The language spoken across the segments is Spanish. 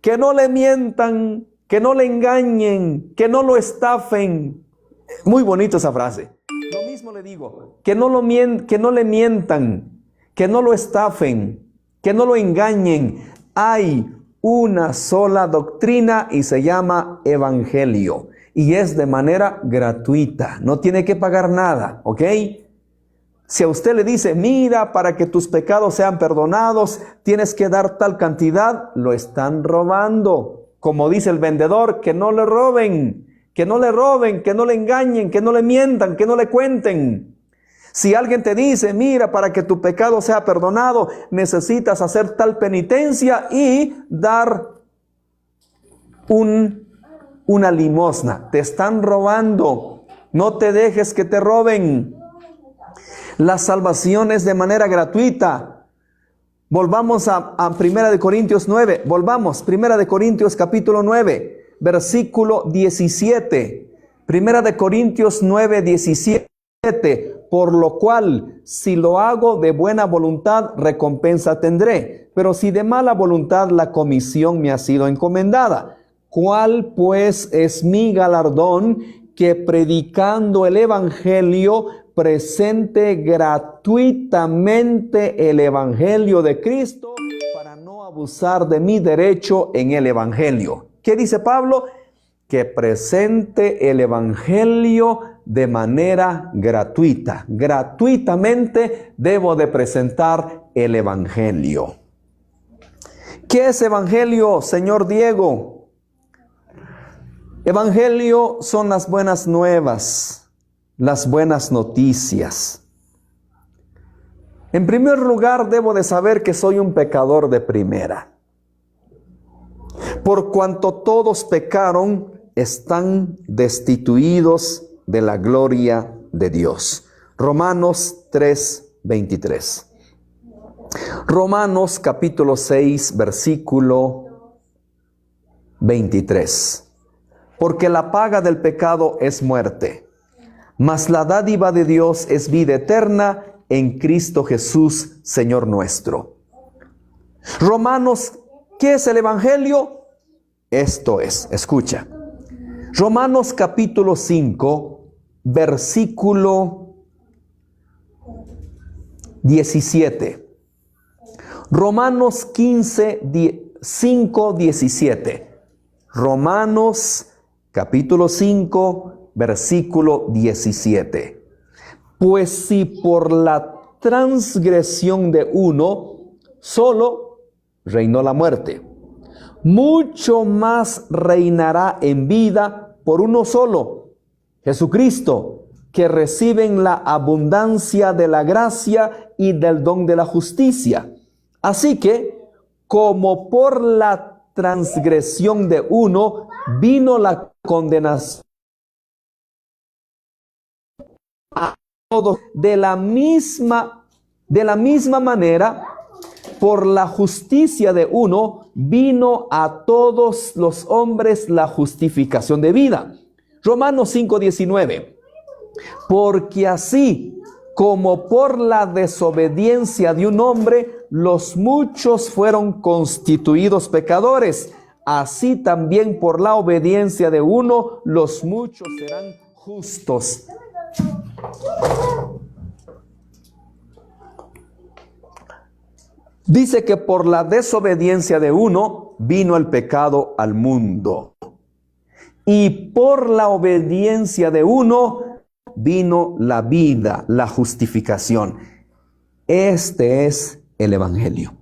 que no le mientan, que no le engañen, que no lo estafen. Muy bonita esa frase. Lo mismo le digo, que no le mientan, que no lo estafen, que no lo engañen. Hay una sola doctrina y se llama evangelio. Y es de manera gratuita, no tiene que pagar nada, ¿ok? Si a usted le dice, mira, para que tus pecados sean perdonados, tienes que dar tal cantidad, lo están robando. Como dice el vendedor, que no le roben, que no le roben, que no le engañen, que no le mientan, que no le cuenten. Si alguien te dice, mira, para que tu pecado sea perdonado, necesitas hacer tal penitencia y dar una limosna. Te están robando. No te dejes que te roben. La salvación es de manera gratuita. Volvamos a 1 Corintios 9. Volvamos, 1 Corintios capítulo 9, versículo 17. 1 Corintios 9, 17. Por lo cual, si lo hago de buena voluntad, recompensa tendré. Pero si de mala voluntad, la comisión me ha sido encomendada. ¿Cuál pues es mi galardón? Que predicando el evangelio, presente gratuitamente el evangelio de Cristo para no abusar de mi derecho en el evangelio. ¿Qué dice Pablo? Que presente el evangelio de manera gratuita. Gratuitamente debo de presentar el evangelio. ¿Qué es evangelio, señor Diego? Evangelio son las buenas nuevas, las buenas noticias. En primer lugar, debo de saber que soy un pecador de primera. Por cuanto todos pecaron, están destituidos de la gloria de Dios. Romanos 3:23. Romanos capítulo 6, versículo 23. Porque la paga del pecado es muerte, mas la dádiva de Dios es vida eterna en Cristo Jesús, Señor nuestro. Romanos, ¿qué es el evangelio? Esto es, escucha. Romanos capítulo 5, versículo 17. Romanos 5, 17. Romanos capítulo 5, versículo 17. Pues si por la transgresión de uno solo reinó la muerte, mucho más reinará en vida por uno solo, Jesucristo, que reciben la abundancia de la gracia y del don de la justicia. Así que, como por la transgresión de uno vino la condenación a todos, de la misma manera, por la justicia de uno vino a todos los hombres la justificación de vida. Romanos 5:19. Porque así como por la desobediencia de un hombre los muchos fueron constituidos pecadores, así también por la obediencia de uno los muchos serán justos. Dice que por la desobediencia de uno vino el pecado al mundo. Y por la obediencia de uno vino la vida, la justificación. Este es el evangelio.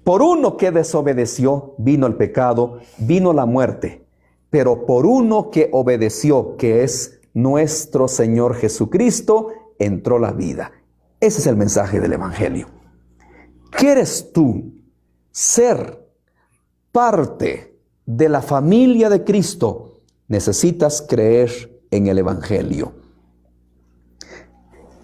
Por uno que desobedeció vino el pecado, vino la muerte. Pero por uno que obedeció, que es nuestro Señor Jesucristo, entró la vida. Ese es el mensaje del evangelio. ¿Quieres tú ser parte de la familia de Cristo? Necesitas creer en el evangelio.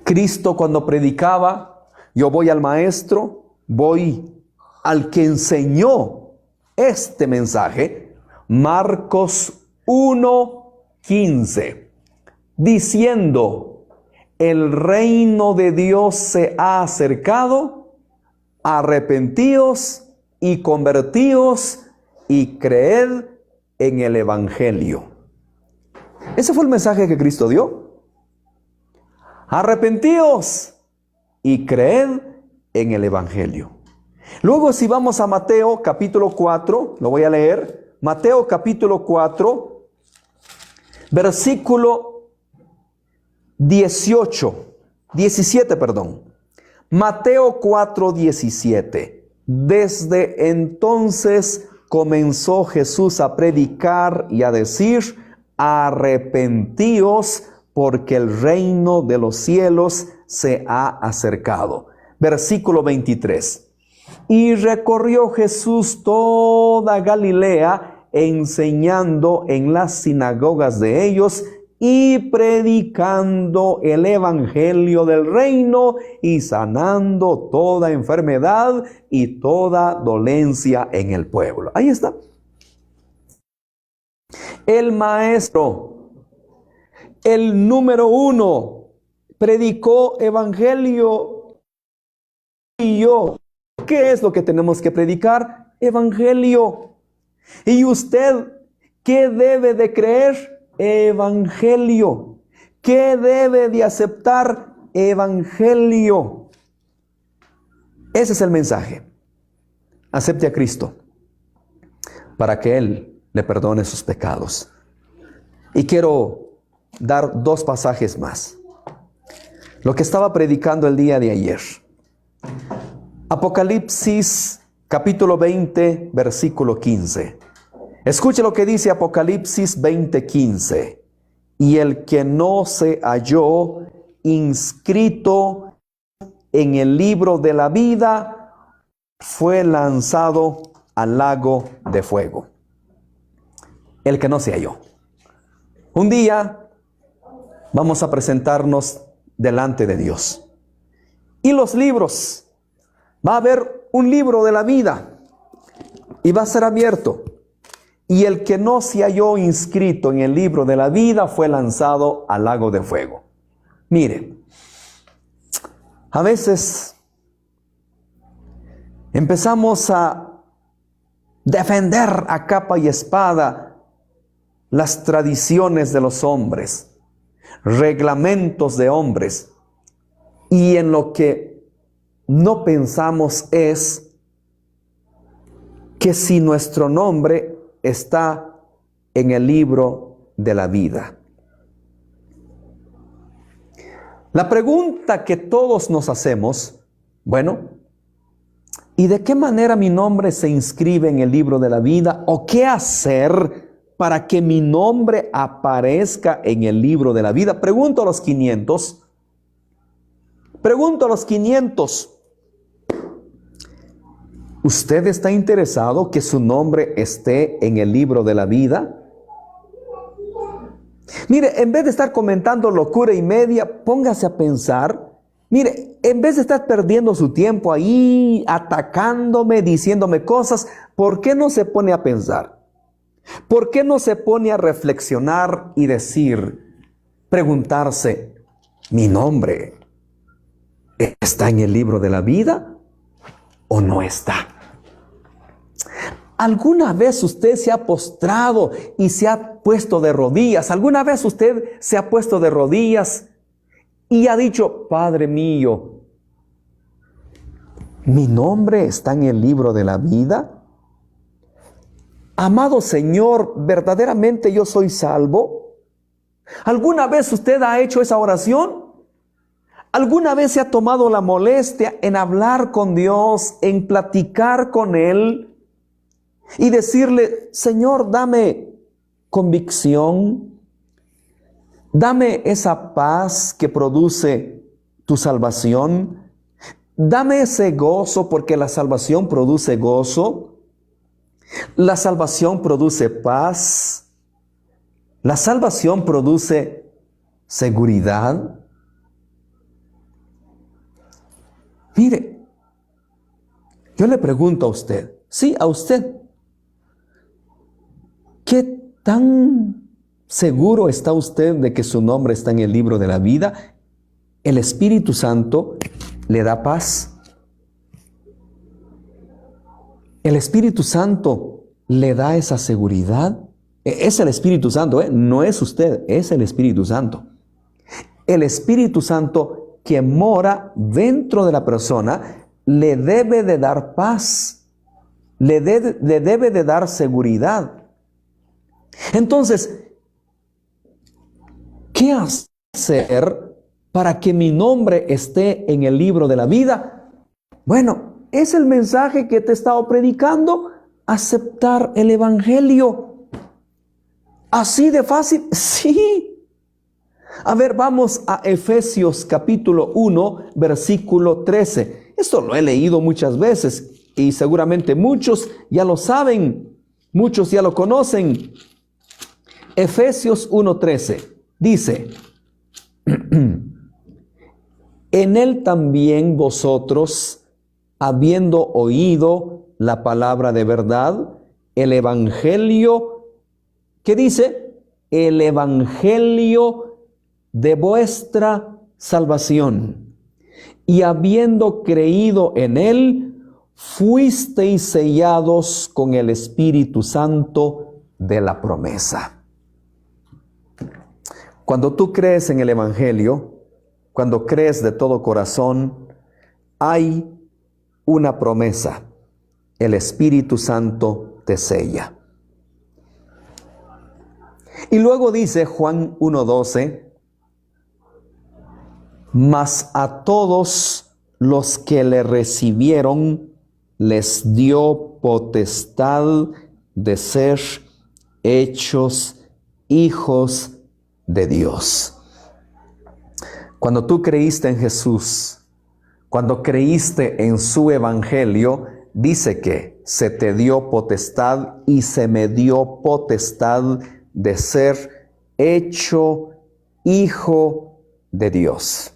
Cristo, cuando predicaba, yo voy al maestro, voy al que enseñó este mensaje, Marcos 1:15, diciendo: el reino de Dios se ha acercado, arrepentíos y convertíos y creed en el Evangelio. Ese fue el mensaje que Cristo dio. Arrepentíos y creed en el Evangelio. Luego, si vamos a Mateo capítulo 4, lo voy a leer. Mateo capítulo 4, versículo 17, perdón. Mateo 4, 17. Desde entonces comenzó Jesús a predicar y a decir: arrepentíos, porque el reino de los cielos se ha acercado. Versículo 23. Y recorrió Jesús toda Galilea, enseñando en las sinagogas de ellos y predicando el evangelio del reino y sanando toda enfermedad y toda dolencia en el pueblo. Ahí está. El maestro, el número 1, predicó evangelio. Y yo, ¿qué es lo que tenemos que predicar? Evangelio. ¿Y usted qué debe de creer? Evangelio. ¿Qué debe de aceptar? Evangelio. Ese es el mensaje. Acepte a Cristo para que Él le perdone sus pecados. Y quiero dar 2 pasajes más. Lo que estaba predicando el día de ayer. Apocalipsis capítulo 20, versículo 15. Escuche lo que dice Apocalipsis 20, 15. Y el que no se halló inscrito en el libro de la vida fue lanzado al lago de fuego. El que no se halló. Un día vamos a presentarnos delante de Dios. Y los libros, va a haber un libro de la vida y va a ser abierto. Y el que no se halló inscrito en el libro de la vida fue lanzado al lago de fuego. Mire, a veces empezamos a defender a capa y espada las tradiciones de los hombres, reglamentos de hombres, y en lo que no pensamos es que si nuestro nombre está en el libro de la vida. La pregunta que todos nos hacemos, bueno, ¿y de qué manera mi nombre se inscribe en el libro de la vida? ¿O qué hacer para que mi nombre aparezca en el libro de la vida? Pregunto a los 500. ¿Usted está interesado que su nombre esté en el libro de la vida? Mire, en vez de estar comentando locura y media, póngase a pensar. Mire, en vez de estar perdiendo su tiempo ahí, atacándome, diciéndome cosas, ¿por qué no se pone a pensar? ¿Por qué no se pone a reflexionar y preguntarse, ¿mi nombre está en el libro de la vida o no está? ¿Alguna vez usted se ha postrado y se ha puesto de rodillas? ¿Alguna vez usted se ha puesto de rodillas y ha dicho, Padre mío, ¿mi nombre está en el libro de la vida? Amado Señor, ¿verdaderamente yo soy salvo? ¿Alguna vez usted ha hecho esa oración? ¿Alguna vez se ha tomado la molestia en hablar con Dios, en platicar con Él y decirle, Señor, dame convicción, dame esa paz que produce tu salvación, dame ese gozo, porque la salvación produce gozo, la salvación produce paz, la salvación produce seguridad? Mire, yo le pregunto a usted, sí, a usted, ¿qué tan seguro está usted de que su nombre está en el libro de la vida? ¿El Espíritu Santo le da paz? El Espíritu Santo le da esa seguridad. Es el Espíritu Santo, no es usted, es el Espíritu Santo. El Espíritu Santo que mora dentro de la persona le debe de dar paz, le debe de dar seguridad. Entonces, ¿qué hacer para que mi nombre esté en el libro de la vida? Bueno, es el mensaje que te he estado predicando, aceptar el Evangelio. ¿Así de fácil? Sí. A ver, vamos a Efesios capítulo 1, versículo 13. Esto lo he leído muchas veces y seguramente muchos ya lo saben, muchos ya lo conocen. Efesios 1:13 dice, en él también vosotros, habiendo oído la palabra de verdad, el evangelio, ¿qué dice? El evangelio de vuestra salvación. Y habiendo creído en él, fuisteis sellados con el Espíritu Santo de la promesa. Cuando tú crees en el evangelio, cuando crees de todo corazón, hay una promesa. El Espíritu Santo te sella. Y luego dice Juan 1:12, mas a todos los que le recibieron, les dio potestad de ser hechos hijos de Dios. Cuando tú creíste en Jesús, cuando creíste en su evangelio, dice que se te dio potestad y se me dio potestad de ser hecho hijo de Dios.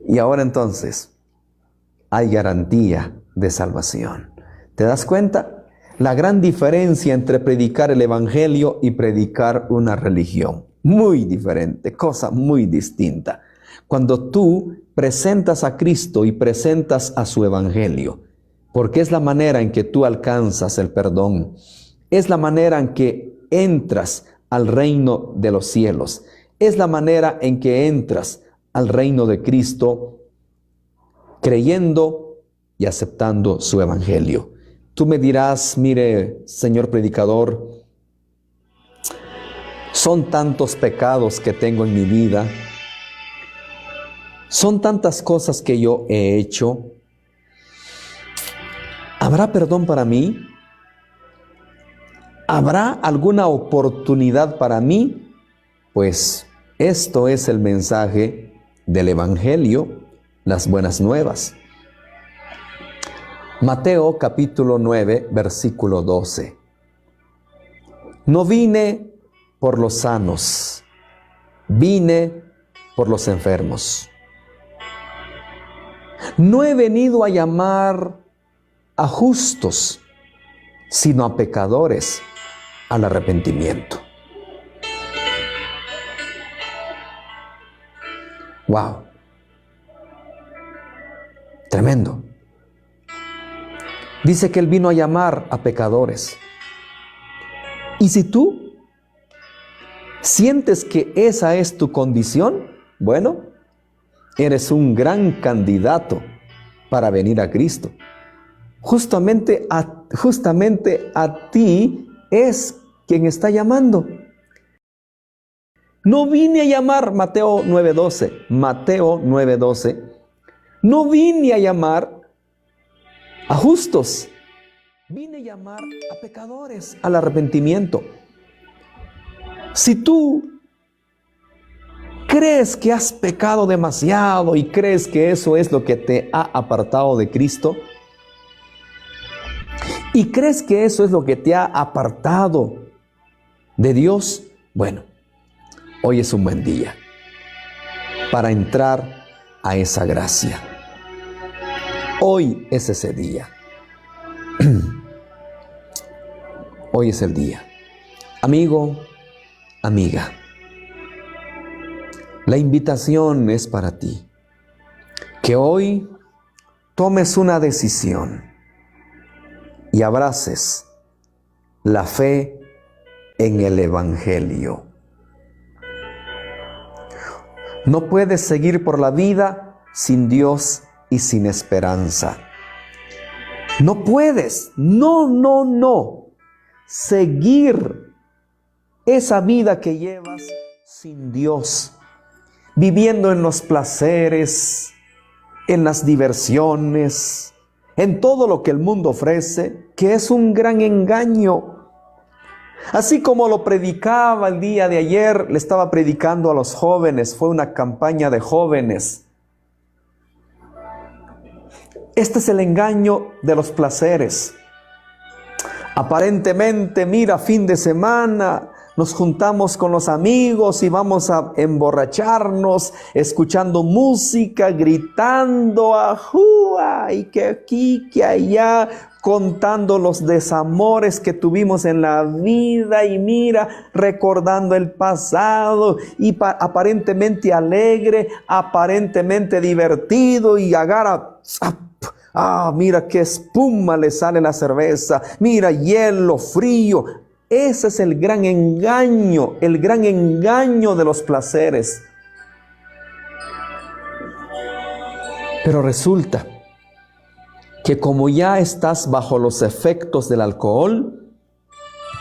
Y ahora entonces hay garantía de salvación. ¿Te das cuenta? La gran diferencia entre predicar el evangelio y predicar una religión. Muy diferente, cosa muy distinta. Cuando tú presentas a Cristo y presentas a su evangelio, porque es la manera en que tú alcanzas el perdón, es la manera en que entras al reino de los cielos, es la manera en que entras al reino de Cristo, creyendo y aceptando su evangelio. Tú me dirás, mire, señor predicador, son tantos pecados que tengo en mi vida, son tantas cosas que yo he hecho. ¿Habrá perdón para mí? ¿Habrá alguna oportunidad para mí? Pues esto es el mensaje del evangelio, las buenas nuevas. Mateo capítulo 9, versículo 12. No vine por los sanos, vine por los enfermos. No he venido a llamar a justos, sino a pecadores al arrepentimiento. ¡Wow! Tremendo. Dice que Él vino a llamar a pecadores. Y si tú sientes que esa es tu condición, bueno, eres un gran candidato para venir a Cristo. Justamente a ti es quien está llamando. No vine a llamar, Mateo 9:12, no vine a llamar a justos, vine a llamar a pecadores al arrepentimiento. Si tú crees que has pecado demasiado y crees que eso es lo que te ha apartado de Cristo, y crees que eso es lo que te ha apartado de Dios, bueno, hoy es un buen día para entrar a esa gracia. Hoy es ese día. Hoy es el día. Amigo, amiga, la invitación es para ti. Que hoy tomes una decisión. y abraces la fe en el Evangelio. No puedes seguir por la vida sin Dios y sin esperanza. No puedes, no, seguir esa vida que llevas sin Dios, viviendo en los placeres, en las diversiones, en todo lo que el mundo ofrece, que es un gran engaño. Así como lo predicaba el día de ayer, le estaba predicando a los jóvenes, fue una campaña de jóvenes. Este es el engaño de los placeres. Aparentemente, mira, fin de semana, nos juntamos con los amigos y vamos a emborracharnos, escuchando música, gritando, ajúa, y que aquí, que allá, contando los desamores que tuvimos en la vida y mira, recordando el pasado y aparentemente alegre, aparentemente divertido y agarra, mira qué espuma le sale la cerveza, mira hielo, frío. Ese es el gran engaño de los placeres. Pero resulta que como ya estás bajo los efectos del alcohol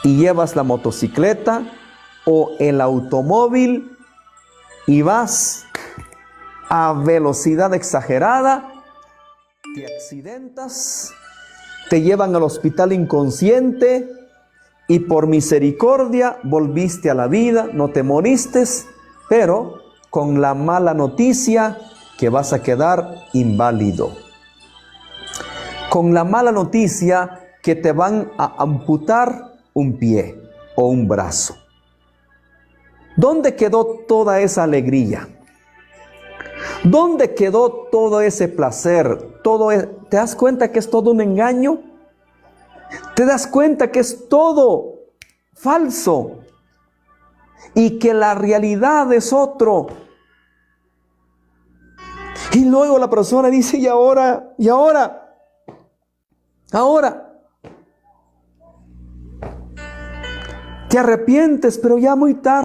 y llevas la motocicleta o el automóvil y vas a velocidad exagerada, te accidentas, te llevan al hospital inconsciente y por misericordia volviste a la vida, no te moriste, pero con la mala noticia que vas a quedar inválido. Con la mala noticia que te van a amputar un pie o un brazo. ¿Dónde quedó toda esa alegría? ¿Dónde quedó todo ese placer? ¿Te das cuenta que es todo un engaño? ¿Te das cuenta que es todo falso? Y que la realidad es otro. Y luego la persona dice, ¿y ahora? Te arrepientes, pero ya muy tarde.